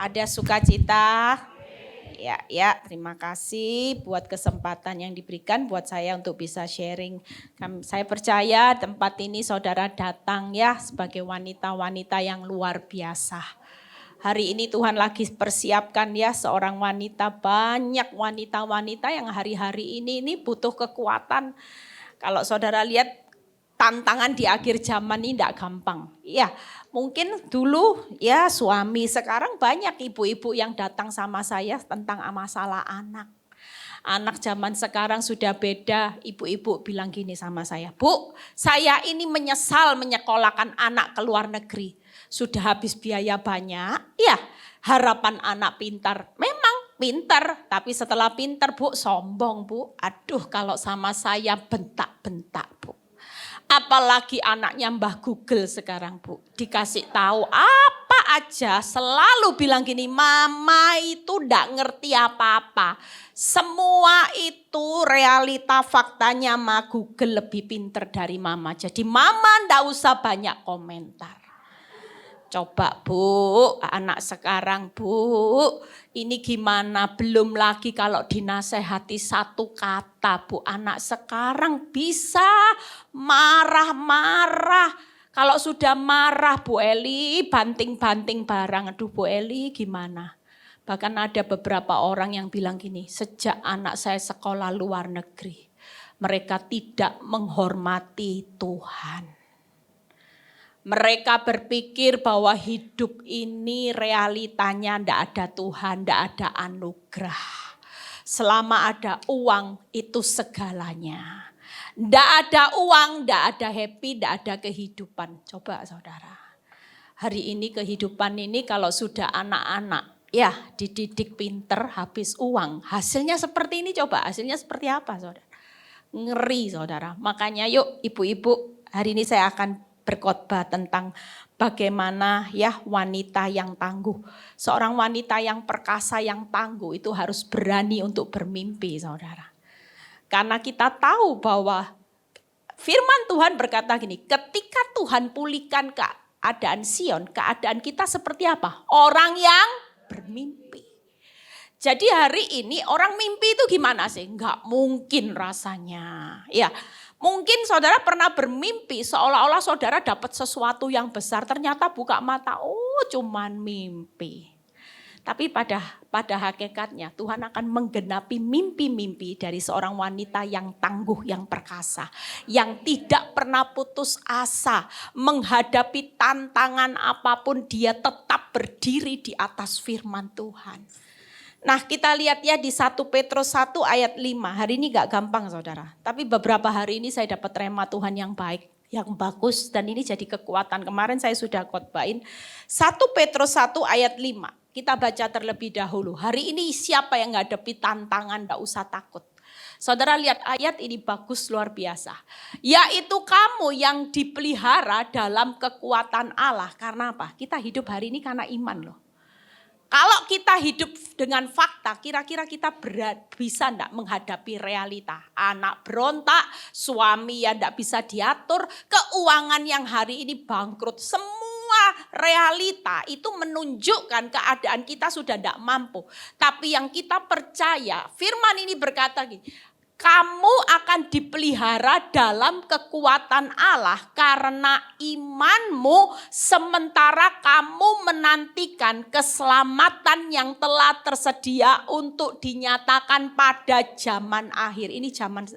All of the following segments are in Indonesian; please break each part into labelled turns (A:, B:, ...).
A: Ada sukacita? Ya, terima kasih buat kesempatan yang diberikan buat saya untuk bisa sharing. Saya percaya tempat ini saudara datang ya sebagai wanita-wanita yang luar biasa. Hari ini Tuhan lagi persiapkan ya seorang wanita, banyak wanita-wanita yang hari-hari ini butuh kekuatan. Kalau saudara lihat tantangan di akhir zaman ini tidak gampang. Ya, mungkin dulu ya suami, sekarang banyak ibu-ibu yang datang sama saya tentang masalah anak. Anak zaman sekarang sudah beda, ibu-ibu bilang gini sama saya, "Bu, saya ini menyesal menyekolahkan anak ke luar negeri. Sudah habis biaya banyak, ya harapan anak pintar. Memang pintar, tapi setelah pintar Bu, sombong Bu. Aduh kalau sama saya bentak-bentak Bu. Apalagi anaknya Mbah Google sekarang Bu. Dikasih tahu apa aja selalu bilang gini, mama itu ndak ngerti apa-apa. Semua itu realita faktanya Ma Google lebih pinter dari mama. Jadi mama ndak usah banyak komentar. Coba Bu, anak sekarang Bu, ini gimana? Belum lagi kalau dinasehati satu kata Bu, anak sekarang bisa marah-marah. Kalau sudah marah Bu Eli, banting-banting barang. Aduh Bu Eli gimana? Bahkan ada beberapa orang yang bilang gini, sejak anak saya sekolah luar negeri, mereka tidak menghormati Tuhan. Mereka berpikir bahwa hidup ini realitanya ndak ada Tuhan, ndak ada anugerah. Selama ada uang itu segalanya. Ndak ada uang, ndak ada happy, ndak ada kehidupan. Coba saudara. Hari ini kehidupan ini kalau sudah anak-anak ya dididik pinter habis uang. Hasilnya seperti ini, coba hasilnya seperti apa saudara? Ngeri saudara. Makanya yuk ibu-ibu, hari ini saya akan berkhotbah tentang bagaimana ya wanita yang tangguh. Seorang wanita yang perkasa yang tangguh itu harus berani untuk bermimpi saudara. Karena kita tahu bahwa firman Tuhan berkata gini, ketika Tuhan pulihkan keadaan Sion, keadaan kita seperti apa? Orang yang bermimpi. Jadi hari ini orang mimpi itu gimana sih? Enggak mungkin rasanya. Ya. Mungkin saudara pernah bermimpi seolah-olah saudara dapat sesuatu yang besar. Ternyata buka mata, oh cuman mimpi. Tapi pada hakikatnya Tuhan akan menggenapi mimpi-mimpi dari seorang wanita yang tangguh, yang perkasa. Yang tidak pernah putus asa menghadapi tantangan apapun, dia tetap berdiri di atas firman Tuhan. Nah kita lihat ya di 1 Petrus 1 ayat 5. Hari ini gak gampang saudara. Tapi beberapa hari ini saya dapat rema Tuhan yang baik, yang bagus. Dan ini jadi kekuatan. Kemarin saya sudah khotbahin 1 Petrus 1 ayat 5. Kita baca terlebih dahulu. Hari ini siapa yang ngadepi tantangan gak usah takut. Saudara lihat ayat ini bagus luar biasa. Yaitu kamu yang dipelihara dalam kekuatan Allah. Karena apa? Kita hidup hari ini karena iman loh. Kalau kita hidup dengan fakta, kira-kira kita bisa enggak menghadapi realita? Anak berontak, suami yang enggak bisa diatur, keuangan yang hari ini bangkrut. Semua realita itu menunjukkan keadaan kita sudah enggak mampu. Tapi yang kita percaya, firman ini berkata gini, kamu akan dipelihara dalam kekuatan Allah karena imanmu sementara kamu menantikan keselamatan yang telah tersedia untuk dinyatakan pada zaman akhir. Ini zaman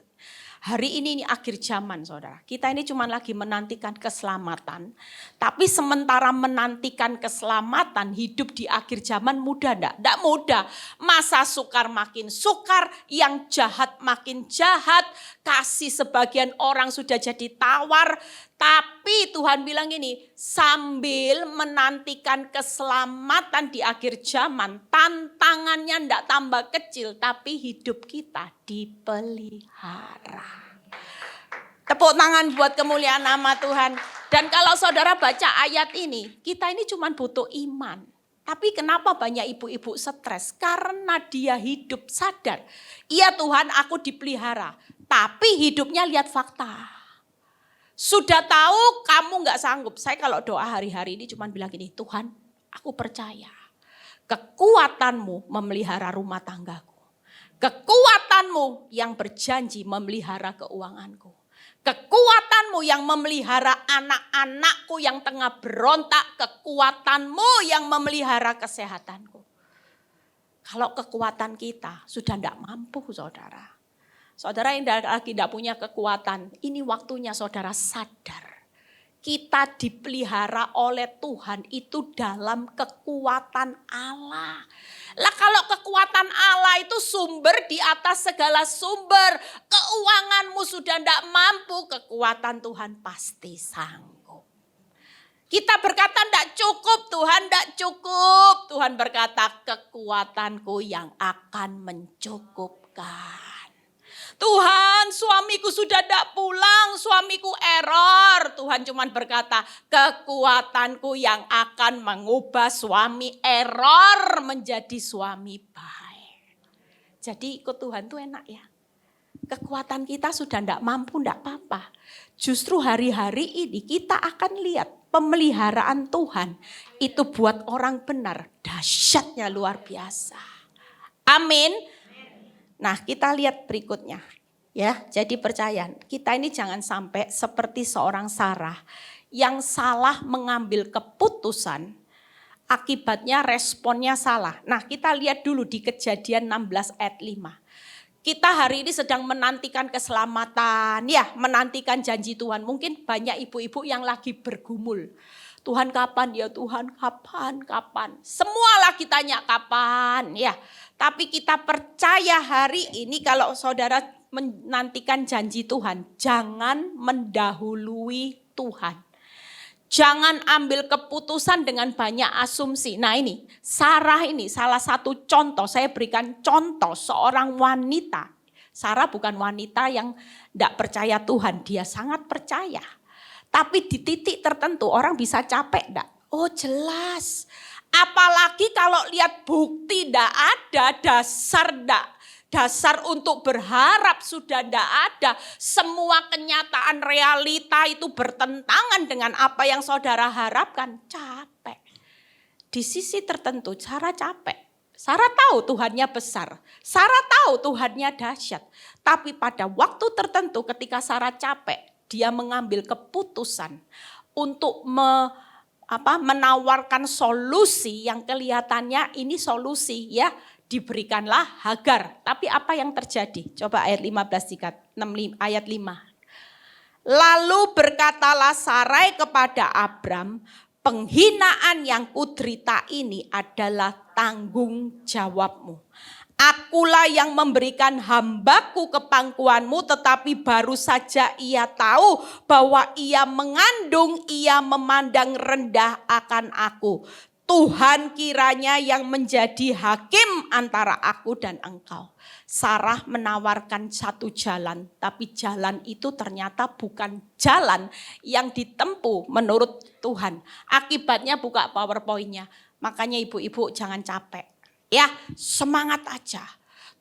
A: hari ini akhir zaman saudara. Kita ini cuma lagi menantikan keselamatan. Tapi sementara menantikan keselamatan, hidup di akhir zaman mudah enggak? Enggak mudah. Masa sukar makin sukar, yang jahat makin jahat. Kasih sebagian orang sudah jadi tawar. Tapi Tuhan bilang gini, sambil menantikan keselamatan di akhir zaman, tantangannya enggak tambah kecil, tapi hidup kita dipelihara. Tepuk tangan buat kemuliaan nama Tuhan. Dan kalau saudara baca ayat ini, kita ini cuma butuh iman. Tapi kenapa banyak ibu-ibu stres? Karena dia hidup sadar. Iya Tuhan, aku dipelihara. Tapi hidupnya lihat fakta. Sudah tahu kamu gak sanggup. Saya kalau doa hari-hari ini cuma bilang gini, Tuhan aku percaya. Kekuatanmu memelihara rumah tanggaku. Kekuatanmu yang berjanji memelihara keuanganku. Kekuatanmu yang memelihara anak-anakku yang tengah berontak. Kekuatanmu yang memelihara kesehatanku. Kalau kekuatan kita sudah tidak mampu, saudara. Saudara yang lagi tidak punya kekuatan, ini waktunya saudara sadar. Kita dipelihara oleh Tuhan itu dalam kekuatan Allah. Lah kalau kekuatan Allah itu sumber di atas segala sumber. Keuanganmu sudah tidak mampu, kekuatan Tuhan pasti sanggup. Kita berkata tidak cukup, Tuhan tidak cukup. Tuhan berkata kekuatanku yang akan mencukupkan. Tuhan, suamiku sudah tidak pulang, suamiku error. Tuhan cuma berkata, kekuatanku yang akan mengubah suami error menjadi suami baik. Jadi ikut Tuhan itu enak ya. Kekuatan kita sudah tidak mampu, tidak apa-apa. Justru hari-hari ini kita akan lihat pemeliharaan Tuhan. Itu buat orang benar, dahsyatnya luar biasa. Amin. Nah, kita lihat berikutnya. Ya, jadi percaya, kita ini jangan sampai seperti seorang Sarah yang salah mengambil keputusan, akibatnya responnya salah. Nah, kita lihat dulu di Kejadian 16 ayat 5. Kita hari ini sedang menantikan keselamatan, ya, menantikan janji Tuhan. Mungkin banyak ibu-ibu yang lagi bergumul. Tuhan kapan ya Tuhan, kapan. Semua lagi tanya kapan ya. Tapi kita percaya hari ini kalau saudara menantikan janji Tuhan, jangan mendahului Tuhan. Jangan ambil keputusan dengan banyak asumsi. Nah ini, Sarah ini salah satu contoh, saya berikan contoh seorang wanita. Sarah bukan wanita yang tidak percaya Tuhan, dia sangat percaya. Tapi di titik tertentu orang bisa capek enggak? Oh jelas. Apalagi kalau lihat bukti enggak ada, dasar untuk berharap sudah enggak ada. Semua kenyataan realita itu bertentangan dengan apa yang saudara harapkan. Capek. Di sisi tertentu Sarah capek. Sarah tahu Tuhannya besar. Sarah tahu Tuhannya dahsyat. Tapi pada waktu tertentu ketika Sarah capek, dia mengambil keputusan untuk menawarkan solusi yang kelihatannya ini solusi ya. Diberikanlah Hagar. Tapi apa yang terjadi? Coba ayat 15 ayat 5. Lalu berkatalah Sarai kepada Abram, penghinaan yang kuderita ini adalah tanggung jawabmu. Akulah yang memberikan hambaku ke pangkuanmu, tetapi baru saja ia tahu bahwa ia mengandung, ia memandang rendah akan aku. Tuhan kiranya yang menjadi hakim antara aku dan engkau. Sarah menawarkan satu jalan, tapi jalan itu ternyata bukan jalan yang ditempuh menurut Tuhan. Akibatnya buka PowerPoint-nya. Makanya ibu-ibu jangan capek. Ya, semangat aja.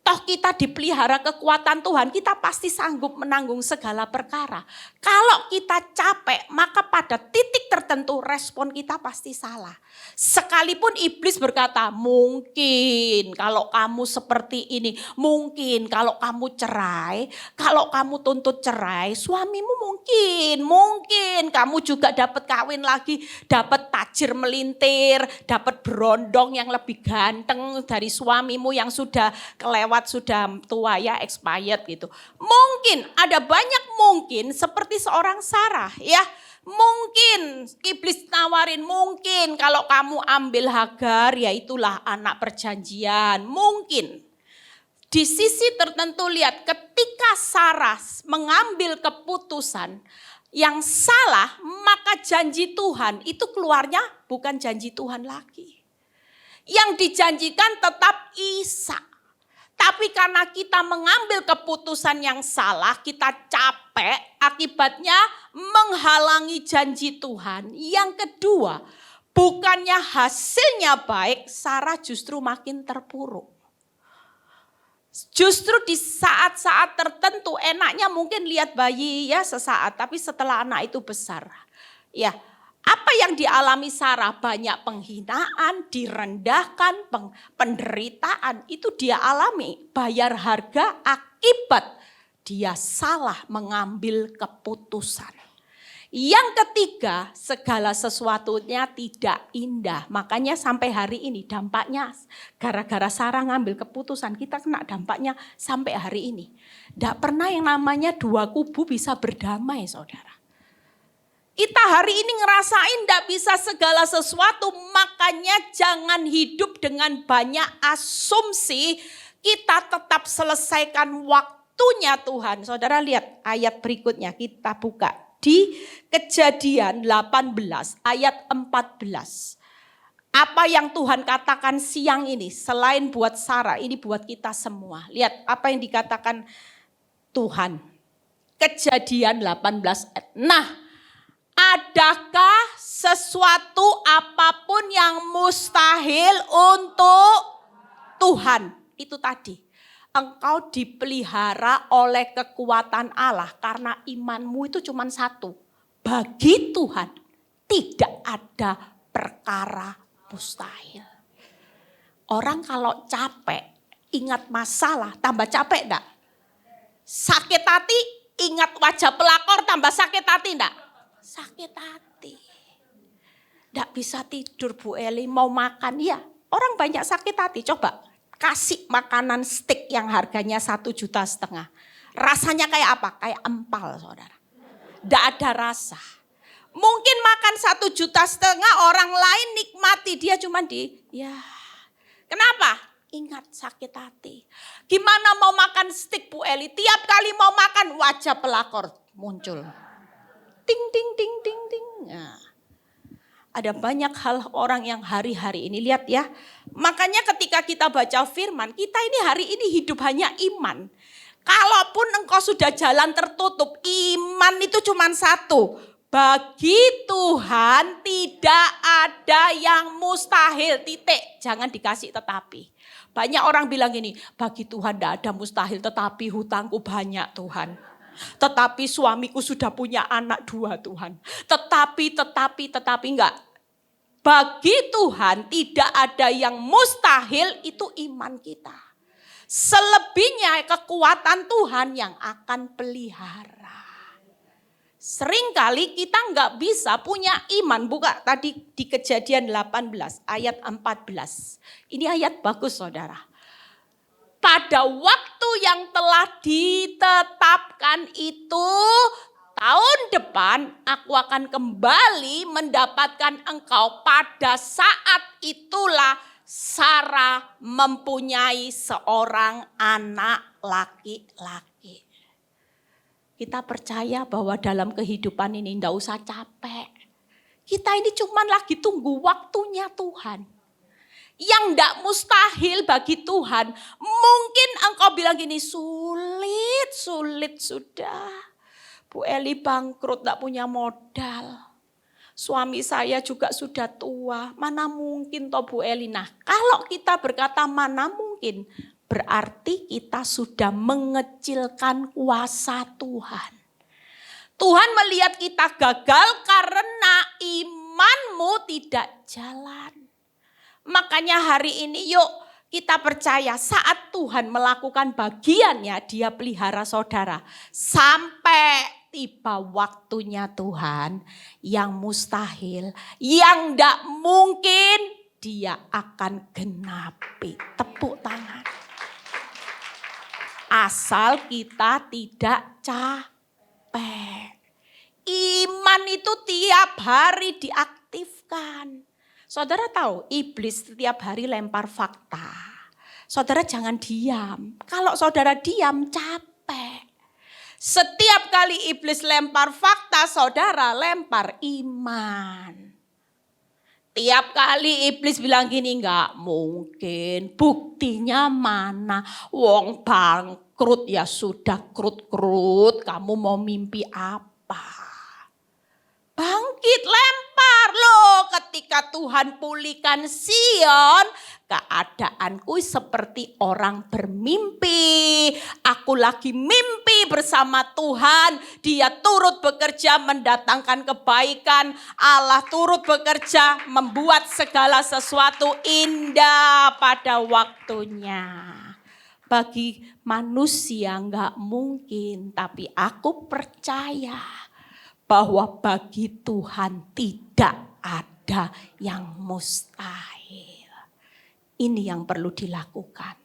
A: Toh kita dipelihara kekuatan Tuhan, kita pasti sanggup menanggung segala perkara. Kalau kita capek, maka pada titik tertentu respon kita pasti salah. Sekalipun iblis berkata, mungkin kalau kamu seperti ini, mungkin kalau kamu cerai, kalau kamu tuntut cerai, suamimu mungkin kamu juga dapat kawin lagi, dapat tajir melintir, dapat berondong yang lebih ganteng dari suamimu yang sudah kelewat, sudah tua ya, expired gitu. Mungkin ada banyak mungkin seperti seorang Sarah ya. Mungkin iblis nawarin, mungkin kalau kamu ambil Hagar ya itulah anak perjanjian. Mungkin di sisi tertentu lihat ketika Sarah mengambil keputusan yang salah, maka janji Tuhan itu keluarnya bukan janji Tuhan lagi. Yang dijanjikan tetap Ishak. Tapi karena kita mengambil keputusan yang salah, kita capek, akibatnya menghalangi janji Tuhan. Yang kedua, bukannya hasilnya baik, Sarah justru makin terpuruk. Justru di saat-saat tertentu enaknya mungkin lihat bayi ya sesaat, tapi setelah anak itu besar. Ya, Apa yang dialami Sarah? Banyak penghinaan, direndahkan, penderitaan. Itu dia alami. Bayar harga akibat dia salah mengambil keputusan. Yang ketiga, segala sesuatunya tidak indah. Makanya sampai hari ini dampaknya gara-gara Sarah ngambil keputusan, kita kena dampaknya sampai hari ini. Tidak pernah yang namanya dua kubu bisa berdamai, saudara. Kita hari ini ngerasain tidak bisa segala sesuatu, makanya jangan hidup dengan banyak asumsi. Kita tetap selesaikan waktunya Tuhan. Saudara lihat ayat berikutnya, kita buka di Kejadian 18 ayat 14. Apa yang Tuhan katakan siang ini, selain buat Sarah, ini buat kita semua. Lihat apa yang dikatakan Tuhan. Kejadian 18 ayat. Nah, adakah sesuatu apapun yang mustahil untuk Tuhan? Itu tadi. Engkau dipelihara oleh kekuatan Allah karena imanmu itu cuma satu. Bagi Tuhan tidak ada perkara mustahil. Orang kalau capek, ingat masalah, tambah capek enggak? Sakit hati, ingat wajah pelakor, tambah sakit hati enggak? Sakit hati. Enggak bisa tidur Bu Eli, mau makan. Ya, orang banyak sakit hati. Coba kasih makanan steak yang harganya 1,5 juta. Rasanya kayak apa? Kayak empal, saudara. Enggak ada rasa. Mungkin makan 1,5 juta, orang lain nikmati, dia cuma ya. Kenapa? Ingat sakit hati. Gimana mau makan steak Bu Eli? Tiap kali mau makan wajah pelakor muncul. Ting ting ting ting ting. Nah, ada banyak hal orang yang hari-hari ini lihat ya. Makanya ketika kita baca firman, kita ini hari ini hidup hanya iman. Kalaupun engkau sudah jalan tertutup, iman itu cuma satu. Bagi Tuhan tidak ada yang mustahil, titik. Jangan dikasih tetapi. Banyak orang bilang gini, bagi Tuhan tidak ada mustahil, tetapi hutangku banyak Tuhan. Tetapi suamiku sudah punya anak 2 Tuhan. Tetapi enggak. Bagi Tuhan tidak ada yang mustahil, itu iman kita. Selebihnya kekuatan Tuhan yang akan pelihara. Seringkali kita enggak bisa punya iman. Buka tadi di Kejadian 18 ayat 14. Ini ayat bagus saudara. Pada waktu yang telah ditetapkan itu, tahun depan aku akan kembali mendapatkan engkau. Pada saat itulah Sarah mempunyai seorang anak laki-laki. Kita percaya bahwa dalam kehidupan ini tidak usah capek. Kita ini cuma lagi tunggu waktunya Tuhan. Yang tidak mustahil bagi Tuhan. Mungkin engkau bilang gini, sulit sudah. Bu Eli bangkrut, tidak punya modal. Suami saya juga sudah tua, mana mungkin toh Bu Eli. Nah, kalau kita berkata mana mungkin, berarti kita sudah mengecilkan kuasa Tuhan. Tuhan melihat kita gagal karena imanmu tidak jalan. Makanya hari ini yuk kita percaya saat Tuhan melakukan bagiannya, dia pelihara saudara. Sampai tiba waktunya Tuhan yang mustahil, yang tidak mungkin dia akan genapi. Tepuk tangan. Asal kita tidak capek. Iman itu tiap hari diaktifkan. Saudara tahu iblis setiap hari lempar fakta. Saudara jangan diam. Kalau saudara diam capek. Setiap kali iblis lempar fakta, saudara lempar iman. Tiap kali iblis bilang gini, enggak mungkin. Buktinya mana? Wong bangkrut ya sudah krut-krut. Kamu mau mimpi apa? Bangkit lempar loh, ketika Tuhan pulihkan Sion, Keadaanku seperti orang bermimpi. Aku lagi mimpi bersama Tuhan. Dia turut bekerja mendatangkan kebaikan. Allah turut bekerja membuat segala sesuatu indah pada waktunya. Bagi manusia enggak mungkin, tapi aku percaya bahwa bagi Tuhan tidak ada yang mustahil. Ini yang perlu dilakukan.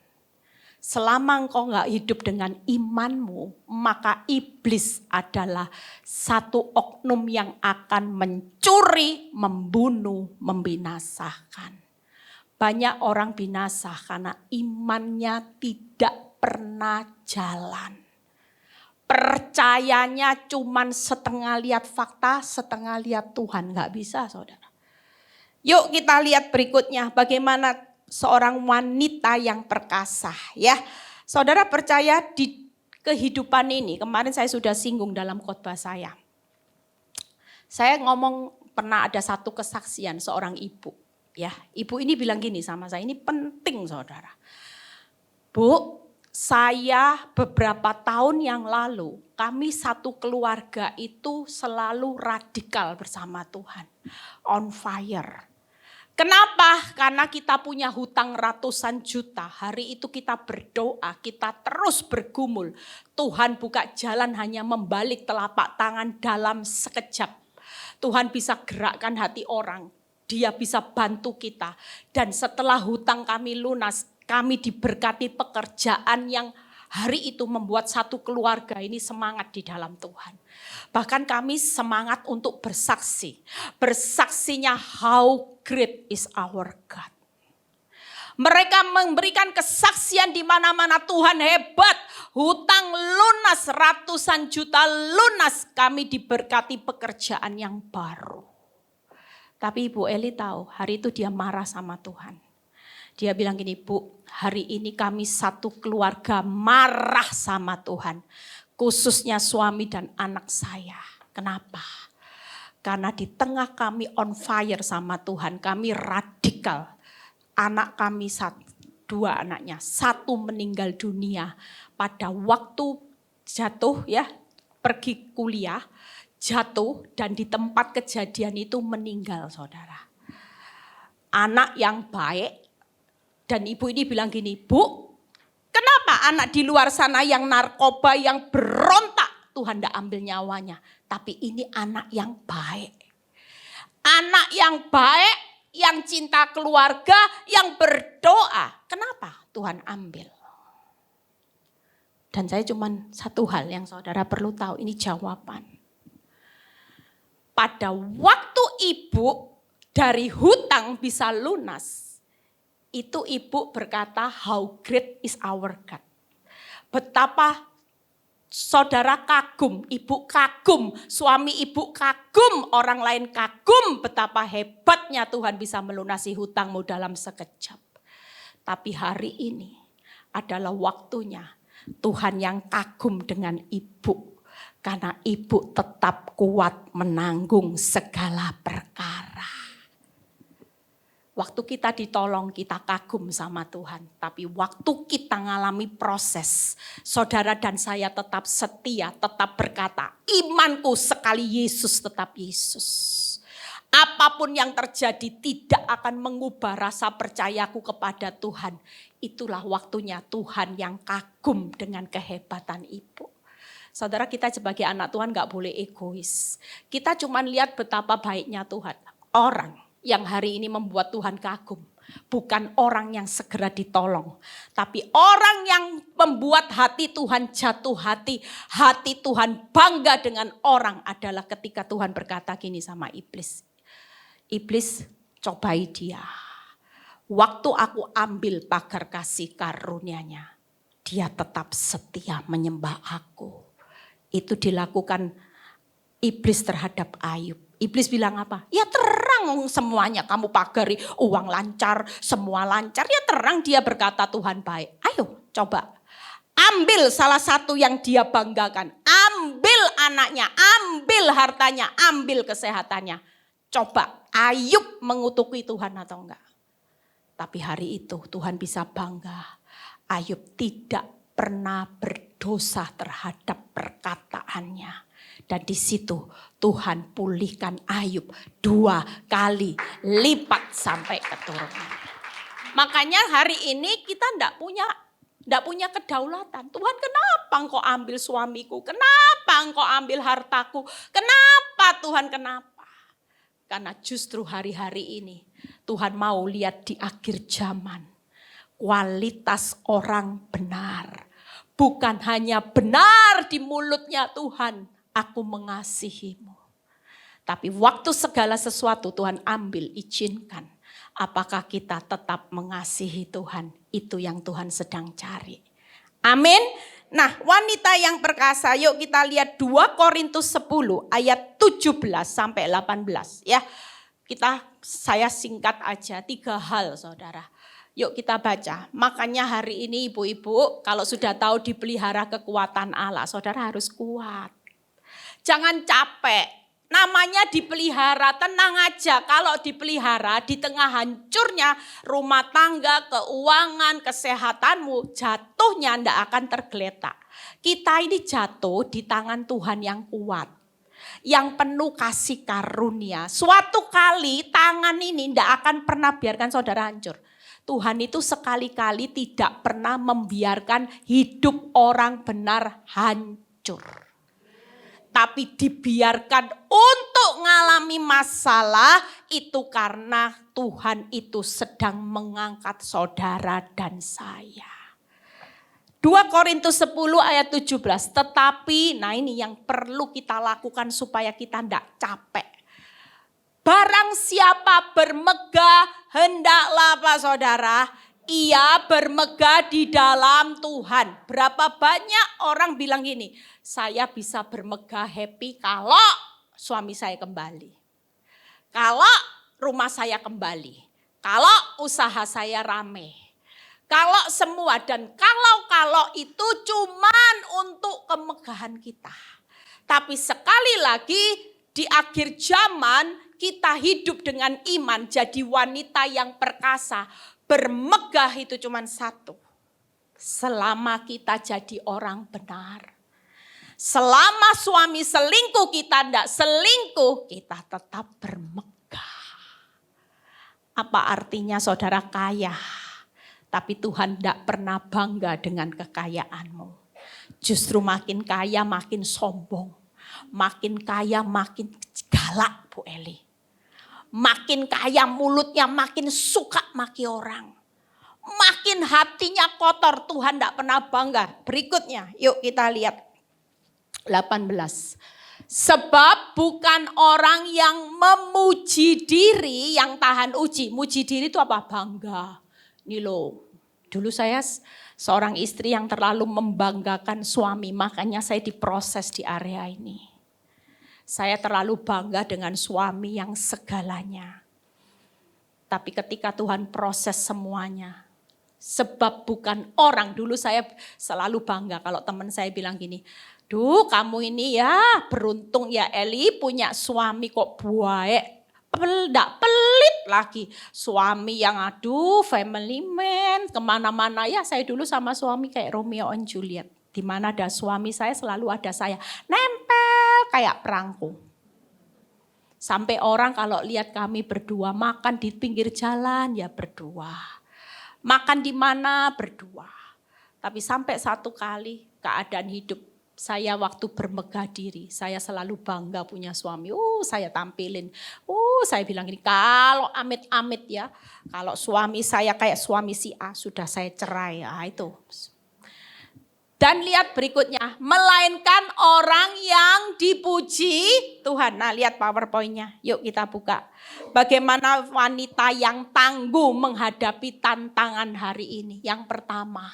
A: Selama engkau enggak hidup dengan imanmu, maka iblis adalah satu oknum yang akan mencuri, membunuh, membinasakan. Banyak orang binasa karena imannya tidak pernah jalan. Percayanya cuman setengah lihat fakta, setengah lihat Tuhan. Enggak bisa, saudara. Yuk kita lihat berikutnya bagaimana seorang wanita yang perkasa, ya. Saudara percaya di kehidupan ini, kemarin saya sudah singgung dalam khotbah saya. Saya ngomong pernah ada satu kesaksian seorang ibu, ya. Ibu ini bilang gini sama saya, ini penting saudara. Bu, saya beberapa tahun yang lalu, kami satu keluarga itu selalu radikal bersama Tuhan. On fire. Kenapa? Karena kita punya hutang ratusan juta. Hari itu kita berdoa, kita terus bergumul. Tuhan buka jalan hanya membalik telapak tangan dalam sekejap. Tuhan bisa gerakkan hati orang. Dia bisa bantu kita. Dan setelah hutang kami lunas, kami diberkati pekerjaan yang hari itu membuat satu keluarga ini semangat di dalam Tuhan. Bahkan kami semangat untuk bersaksi. Bersaksinya how great is our God. Mereka memberikan kesaksian di mana-mana, Tuhan hebat. Hutang lunas, ratusan juta lunas. Kami diberkati pekerjaan yang baru. Tapi Ibu Eli tahu hari itu dia marah sama Tuhan. Dia bilang gini, Bu, hari ini kami satu keluarga marah sama Tuhan. Khususnya suami dan anak saya. Kenapa? Karena di tengah kami on fire sama Tuhan, kami radikal. Anak kami dua anaknya, satu meninggal dunia pada waktu jatuh ya, pergi kuliah, jatuh dan di tempat kejadian itu meninggal saudara. Anak yang baik. Dan ibu ini bilang gini, Bu, kenapa anak di luar sana yang narkoba, yang berontak, Tuhan tidak ambil nyawanya. Tapi ini anak yang baik. Anak yang baik, yang cinta keluarga, yang berdoa. Kenapa Tuhan ambil? Dan saya cuma satu hal yang saudara perlu tahu, ini jawaban. Pada waktu ibu dari hutang bisa lunas, itu ibu berkata, how great is our God. Betapa saudara kagum, ibu kagum, suami ibu kagum, orang lain kagum. Betapa hebatnya Tuhan bisa melunasi hutangmu dalam sekejap. Tapi hari ini adalah waktunya Tuhan yang kagum dengan ibu. Karena ibu tetap kuat menanggung segala perkara. Waktu kita ditolong, kita kagum sama Tuhan. Tapi waktu kita ngalami proses, saudara dan saya tetap setia, tetap berkata, imanku sekali Yesus tetap Yesus. Apapun yang terjadi tidak akan mengubah rasa percayaku kepada Tuhan. Itulah waktunya Tuhan yang kagum dengan kehebatan ibu. Saudara, kita sebagai anak Tuhan gak boleh egois. Kita cuma lihat betapa baiknya Tuhan. Orang yang hari ini membuat Tuhan kagum. Bukan orang yang segera ditolong. Tapi orang yang membuat hati Tuhan jatuh hati. Hati Tuhan bangga dengan orang adalah ketika Tuhan berkata gini sama iblis. Iblis, cobai dia. Waktu aku ambil pagar kasih karunia-Nya, dia tetap setia menyembah aku. Itu dilakukan iblis terhadap Ayub. Iblis bilang apa? Ya terang semuanya, kamu pagari, uang lancar, semua lancar. Ya terang, dia berkata Tuhan baik. Ayo coba, ambil salah satu yang dia banggakan. Ambil anaknya, ambil hartanya, ambil kesehatannya. Coba Ayub mengutuki Tuhan atau enggak? Tapi hari itu Tuhan bisa bangga. Ayub tidak pernah berdosa terhadap perkataannya. Dan di situ Tuhan pulihkan Ayub 2 kali lipat sampai keturunan. Makanya hari ini kita enggak punya kedaulatan. Tuhan, kenapa engkau ambil suamiku? Kenapa engkau ambil hartaku? Kenapa Tuhan, kenapa? Karena justru hari-hari ini Tuhan mau lihat di akhir zaman. Kualitas orang benar. Bukan hanya benar di mulutnya, Tuhan, aku mengasihimu. Tapi waktu segala sesuatu Tuhan ambil, izinkan. Apakah kita tetap mengasihi Tuhan? Itu yang Tuhan sedang cari. Amin. Nah, wanita yang perkasa, yuk kita lihat 2 Korintus 10 ayat 17 sampai 18 ya. Saya singkat aja 3 hal saudara. Yuk kita baca. Makanya hari ini ibu-ibu kalau sudah tahu dipelihara kekuatan Allah, saudara harus kuat. Jangan capek. Namanya dipelihara, tenang aja. Kalau dipelihara di tengah hancurnya rumah tangga, keuangan, kesehatanmu, jatuhnya tidak akan tergeletak. Kita ini jatuh di tangan Tuhan yang kuat, yang penuh kasih karunia. Suatu kali tangan ini tidak akan pernah biarkan saudara hancur. Tuhan itu sekali-kali tidak pernah membiarkan hidup orang benar hancur. Tapi dibiarkan untuk mengalami masalah itu karena Tuhan itu sedang mengangkat saudara dan saya. 2 Korintus 10 ayat 17. Tetapi, nah ini yang perlu kita lakukan supaya kita tidak capek. Barang siapa bermegah, hendaklah Pak Saudara, ia bermegah di dalam Tuhan. Berapa banyak orang bilang gini, saya bisa bermegah happy kalau suami saya kembali. Kalau rumah saya kembali. Kalau usaha saya rame. Kalau semua dan kalau itu cuman untuk kemegahan kita. Tapi sekali lagi di akhir zaman kita hidup dengan iman jadi wanita yang perkasa. Bermegah itu cuman satu. Selama kita jadi orang benar. Selama suami selingkuh kita tidak selingkuh, kita tetap bermegah. Apa artinya saudara kaya? Tapi Tuhan tidak pernah bangga dengan kekayaanmu. Justru makin kaya makin sombong. Makin kaya makin galak Bu Eli. Makin kaya mulutnya makin suka maki orang. Makin hatinya kotor, Tuhan tidak pernah bangga. Berikutnya yuk kita lihat. 18. Sebab bukan orang yang memuji diri yang tahan uji. Muji diri itu apa? Bangga. Ini loh, dulu saya seorang istri yang terlalu membanggakan suami. Makanya saya diproses di area ini. Saya terlalu bangga dengan suami yang segalanya. Tapi ketika Tuhan proses semuanya. Sebab bukan orang. Dulu saya selalu bangga kalau teman saya bilang gini. Duh kamu ini ya beruntung ya Eli punya suami kok baik. Enggak pelit lagi. Suami yang aduh family man kemana-mana. Ya saya dulu sama suami kayak Romeo and Juliet. Di mana ada suami saya selalu ada saya. Nempel kayak perangko. Sampai orang kalau lihat kami berdua makan di pinggir jalan ya berdua. Makan di mana berdua. Tapi sampai satu kali keadaan hidup saya waktu bermegah diri, saya selalu bangga punya suami. Saya tampilin. Saya bilang gini, kalau amit-amit ya, kalau suami saya kayak suami si A, sudah saya cerai. Itu. Dan lihat berikutnya, melainkan orang yang dipuji Tuhan. Nah lihat PowerPoint-nya, yuk kita buka. Bagaimana wanita yang tangguh menghadapi tantangan hari ini. Yang pertama.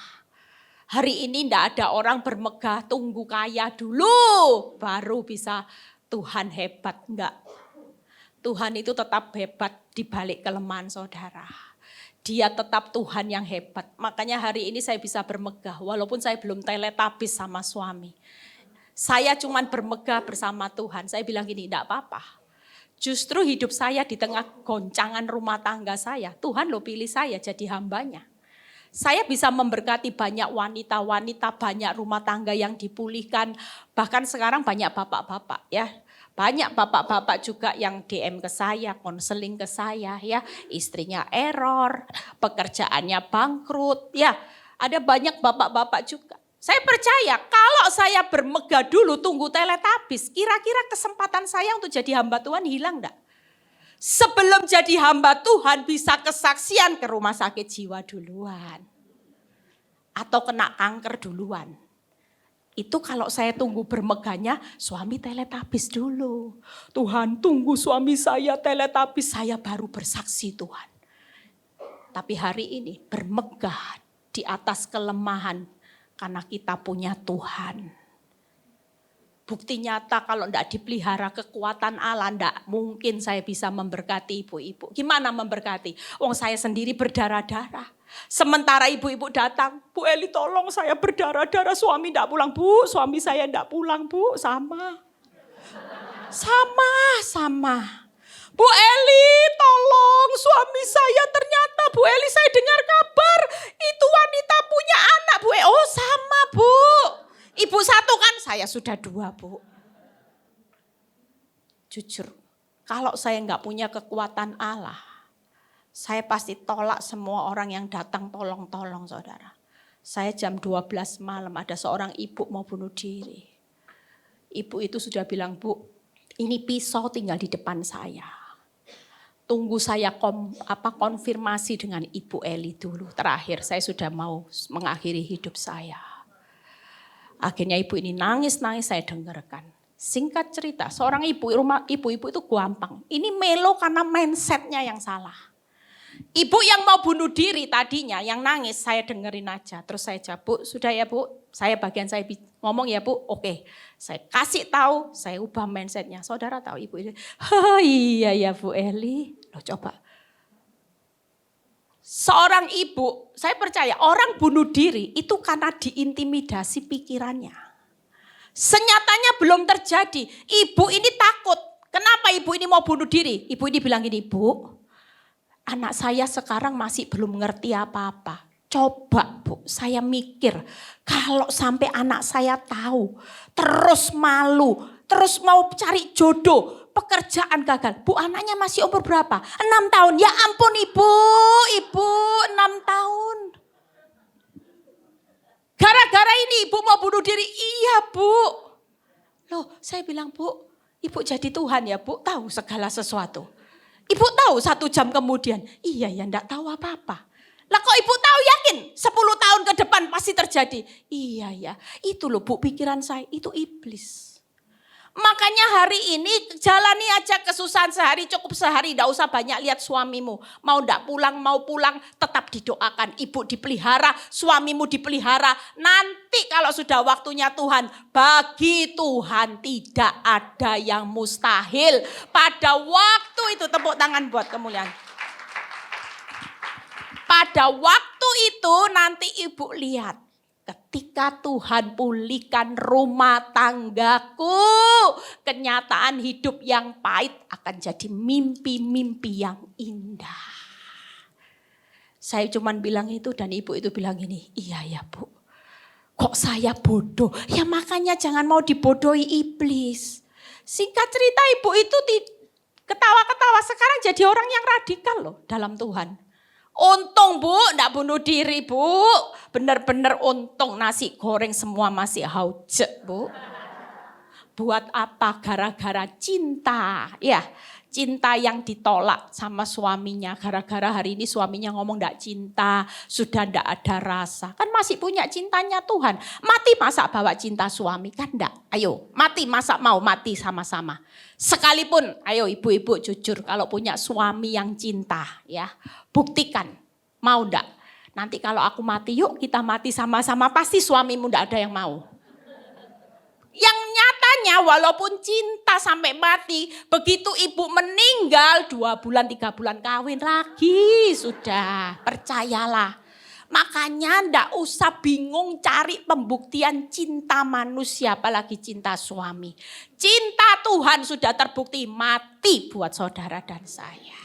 A: Hari ini tidak ada orang bermegah, tunggu kaya dulu, baru bisa Tuhan hebat. Enggak. Tuhan itu tetap hebat di balik kelemahan saudara. Dia tetap Tuhan yang hebat. Makanya hari ini saya bisa bermegah, walaupun saya belum teletabis sama suami. Saya cuma bermegah bersama Tuhan. Saya bilang gini, enggak apa-apa. Justru hidup saya di tengah goncangan rumah tangga saya, Tuhan lo pilih saya jadi hambanya. Saya bisa memberkati banyak wanita-wanita, banyak rumah tangga yang dipulihkan. Bahkan sekarang banyak bapak-bapak ya. Banyak bapak-bapak juga yang DM ke saya, konseling ke saya ya. Istrinya error, pekerjaannya bangkrut ya. Ada banyak bapak-bapak juga. Saya percaya kalau saya bermegah dulu tunggu teletabis, kira-kira kesempatan saya untuk jadi hamba Tuhan hilang enggak? Sebelum jadi hamba Tuhan bisa kesaksian ke rumah sakit jiwa duluan. Atau kena kanker duluan. Itu kalau saya tunggu bermegahnya suami teletabis dulu. Tuhan tunggu suami saya teletabis, saya baru bersaksi Tuhan. Tapi hari ini bermegah di atas kelemahan. Karena kita punya Tuhan. Bukti nyata kalau tidak dipelihara kekuatan Allah, tidak mungkin saya bisa memberkati ibu-ibu. Gimana memberkati? Saya sendiri berdarah-darah. Sementara ibu-ibu datang, Bu Eli tolong saya berdarah-darah, suami tidak pulang. Bu, suami saya tidak pulang Bu, sama. Bu Eli tolong suami saya ternyata Bu Eli saya dengar kabar itu wanita punya anak Bu Eli. Oh sama Bu. Ibu satu kan saya sudah dua Bu. Jujur kalau saya nggak punya kekuatan Allah. Saya pasti tolak semua orang yang datang tolong-tolong saudara. Saya jam 12 malam ada seorang ibu mau bunuh diri. Ibu itu sudah bilang Bu ini pisau tinggal di depan saya. Tunggu saya konfirmasi dengan Ibu Eli dulu. Terakhir saya sudah mau mengakhiri hidup saya. Akhirnya ibu ini nangis saya dengarkan. Singkat cerita, seorang ibu-ibu itu gampang. Ini melo karena mindsetnya yang salah. Ibu yang mau bunuh diri tadinya yang nangis saya dengerin aja. Terus saya jawab, Bu sudah ya Bu, saya ngomong ya Bu, oke. Saya kasih tahu, saya ubah mindsetnya. Saudara tahu ibu ini, iya ya Bu Eli. Loh coba. Seorang ibu, saya percaya orang bunuh diri itu karena diintimidasi pikirannya. Senyatanya belum terjadi. Ibu ini takut. Kenapa ibu ini mau bunuh diri? Ibu ini bilang gini, Bu, anak saya sekarang masih belum ngerti apa-apa. Coba Bu, saya mikir kalau sampai anak saya tahu, terus malu, terus mau cari jodoh, pekerjaan gagal. Bu anaknya masih umur berapa? 6 tahun. Ya ampun ibu 6 tahun. Gara-gara ini ibu mau bunuh diri. Iya Bu. Loh saya bilang Bu, ibu jadi Tuhan ya Bu, tahu segala sesuatu. Ibu tahu 1 jam kemudian, iya ya enggak tahu apa-apa. Lah kok ibu tahu yakin 10 tahun ke depan pasti terjadi. Iya ya, itu loh Bu pikiran saya, itu iblis. Makanya hari ini jalani aja kesusahan sehari, cukup sehari, enggak usah banyak lihat suamimu. Mau enggak pulang, mau pulang, tetap didoakan. Ibu dipelihara, suamimu dipelihara. Nanti kalau sudah waktunya Tuhan, bagi Tuhan tidak ada yang mustahil. Pada waktu itu, tepuk tangan buat kemuliaan. Pada waktu itu nanti ibu lihat. Ketika Tuhan pulihkan rumah tanggaku, kenyataan hidup yang pahit akan jadi mimpi-mimpi yang indah. Saya cuman bilang itu dan ibu itu bilang ini, iya ya Bu, kok saya bodoh? Ya makanya jangan mau dibodohi iblis. Singkat cerita ibu itu ketawa-ketawa sekarang jadi orang yang radikal loh dalam Tuhan. Untung Bu, enggak bunuh diri Bu. Benar-benar untung nasi goreng semua masih hauce Bu. Buat apa? Gara-gara cinta. Ya, cinta yang ditolak sama suaminya. Gara-gara hari ini suaminya ngomong enggak cinta, sudah enggak ada rasa. Kan masih punya cintanya Tuhan. Mati masa bawa cinta suami? Kan enggak. Ayo, mati masa mau mati sama-sama. Sekalipun, ayo ibu-ibu jujur kalau punya suami yang cinta ya. Buktikan, mau enggak? Nanti kalau aku mati yuk kita mati sama-sama pasti suamimu enggak ada yang mau. Yang nyatanya walaupun cinta sampai mati, begitu ibu meninggal 2 bulan 3 bulan kawin lagi sudah, percayalah. Makanya ndak usah bingung cari pembuktian cinta manusia, apalagi cinta suami. Cinta Tuhan sudah terbukti mati buat saudara dan saya.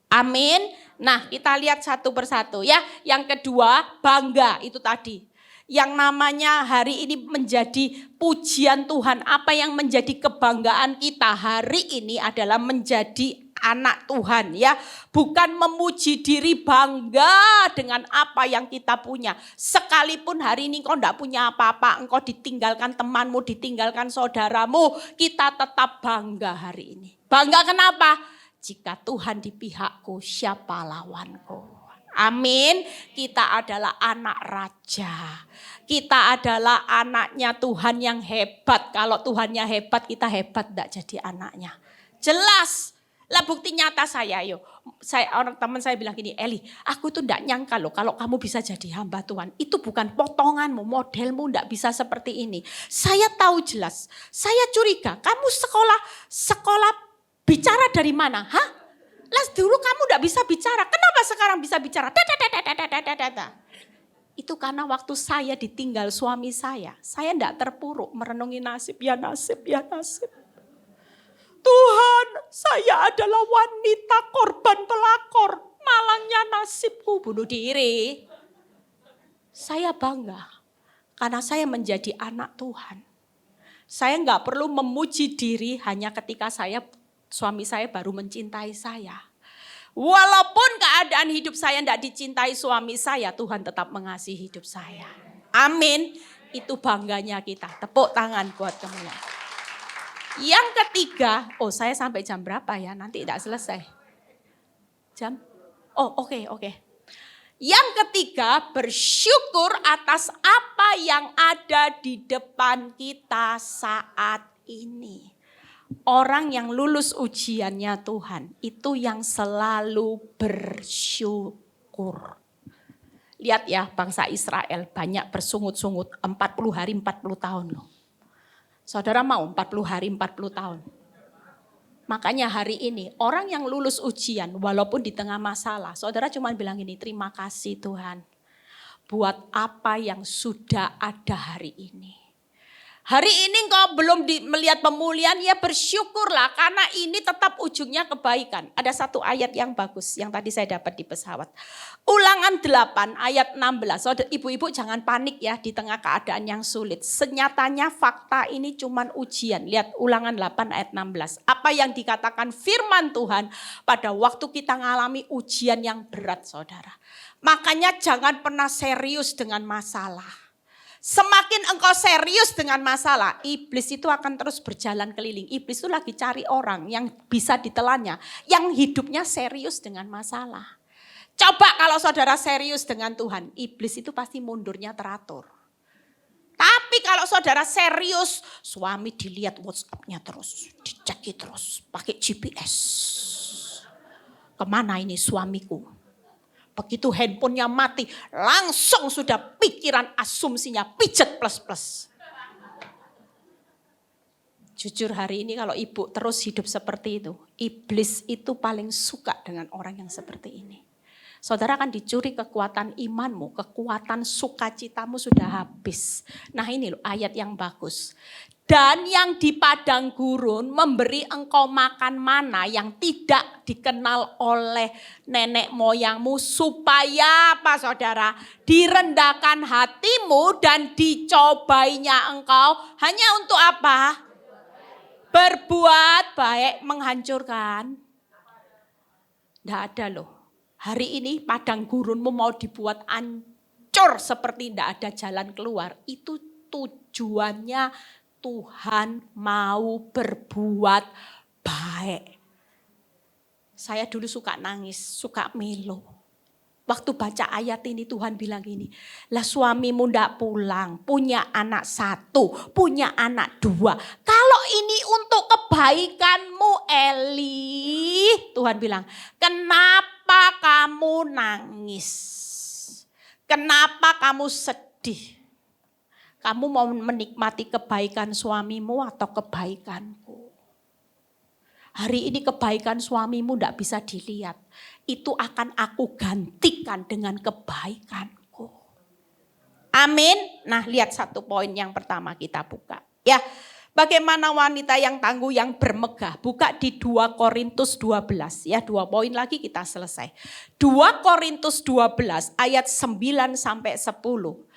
A: Amin. Nah, kita lihat satu persatu ya. Yang kedua, bangga itu tadi. Yang namanya hari ini menjadi pujian Tuhan. Apa yang menjadi kebanggaan kita hari ini adalah menjadi anak Tuhan ya. Bukan memuji diri, bangga dengan apa yang kita punya. Sekalipun hari ini engkau tidak punya apa-apa, engkau ditinggalkan temanmu, ditinggalkan saudaramu, kita tetap bangga hari ini. Bangga kenapa? Jika Tuhan di pihakku, siapa lawanku? Amin. Kita adalah anak raja. Kita adalah anaknya Tuhan yang hebat. Kalau Tuhannya hebat, kita hebat enggak jadi anaknya. Jelas. Lah bukti nyata saya, yuk. Orang teman saya bilang gini, Eli, aku tuh enggak nyangka loh kalau kamu bisa jadi hamba Tuhan. Itu bukan potonganmu, modelmu enggak bisa seperti ini. Saya tahu jelas. Saya curiga, kamu sekolah bicara dari mana? Hah? Lah dulu kamu enggak bisa bicara. Kenapa sekarang bisa bicara? Itu karena waktu saya ditinggal suami saya enggak terpuruk merenungi nasib, ya nasib, ya nasib. Tuhan, saya adalah wanita korban pelakor. Malangnya nasibku bunuh diri. Saya bangga karena saya menjadi anak Tuhan. Saya enggak perlu memuji diri hanya ketika suami saya baru mencintai saya. Walaupun keadaan hidup saya tidak dicintai suami saya, Tuhan tetap mengasihi hidup saya. Amin. Itu bangganya kita. Tepuk tangan buat kamu. Yang ketiga, saya sampai jam berapa ya? Nanti tidak selesai. Jam? Oke. Yang ketiga, bersyukur atas apa yang ada di depan kita saat ini. Orang yang lulus ujiannya Tuhan, itu yang selalu bersyukur. Lihat ya, bangsa Israel banyak bersungut-sungut 40 hari 40 tahun loh. Saudara mau 40 hari 40 tahun. Makanya hari ini orang yang lulus ujian walaupun di tengah masalah. Saudara cuma bilang ini, terima kasih Tuhan. Buat apa yang sudah ada hari ini. Hari ini engkau belum melihat pemulihan, ya bersyukurlah karena ini tetap ujungnya kebaikan. Ada satu ayat yang bagus yang tadi saya dapat di pesawat. Ulangan 8 ayat 16. Saudara, ibu-ibu jangan panik ya di tengah keadaan yang sulit. Senyatanya fakta ini cuman ujian. Lihat Ulangan 8 ayat 16. Apa yang dikatakan firman Tuhan pada waktu kita mengalami ujian yang berat saudara. Makanya jangan pernah serius dengan masalah. Semakin engkau serius dengan masalah, iblis itu akan terus berjalan keliling. Iblis itu lagi cari orang yang bisa ditelannya, yang hidupnya serius dengan masalah. Coba kalau saudara serius dengan Tuhan, iblis itu pasti mundurnya teratur. Tapi kalau saudara serius, suami dilihat WhatsApp-nya terus, dicek terus, pakai GPS. Kemana ini suamiku? Begitu handphonenya mati, langsung sudah pikiran asumsinya pijet plus. Jujur hari ini kalau ibu terus hidup seperti itu, iblis itu paling suka dengan orang yang seperti ini. Saudara akan dicuri kekuatan imanmu, kekuatan sukacitamu sudah habis. Nah ini loh ayat yang bagus. Dan yang di padang gurun memberi engkau makan mana yang tidak dikenal oleh nenek moyangmu. Supaya apa saudara? Direndahkan hatimu dan dicobainya engkau. Hanya untuk apa? Berbuat baik, menghancurkan. Tidak ada loh. Hari ini padang gurunmu mau dibuat hancur seperti tidak ada jalan keluar. Itu tujuannya Tuhan mau berbuat baik. Saya dulu suka nangis, suka melo. Waktu baca ayat ini Tuhan bilang gini, lah suamimu ndak pulang, punya anak 1, punya anak 2. Kalau ini untuk kebaikanmu Eli, Tuhan bilang, kenapa kamu nangis? Kenapa kamu sedih? Kamu mau menikmati kebaikan suamimu atau kebaikanku? Hari ini kebaikan suamimu tidak bisa dilihat. Itu akan aku gantikan dengan kebaikanku. Amin. Nah, lihat satu poin yang pertama kita buka. Ya, bagaimana wanita yang tangguh yang bermegah. Buka di 2 Korintus 12. Ya, 2 poin lagi kita selesai. 2 Korintus 12 ayat 9 sampai 10.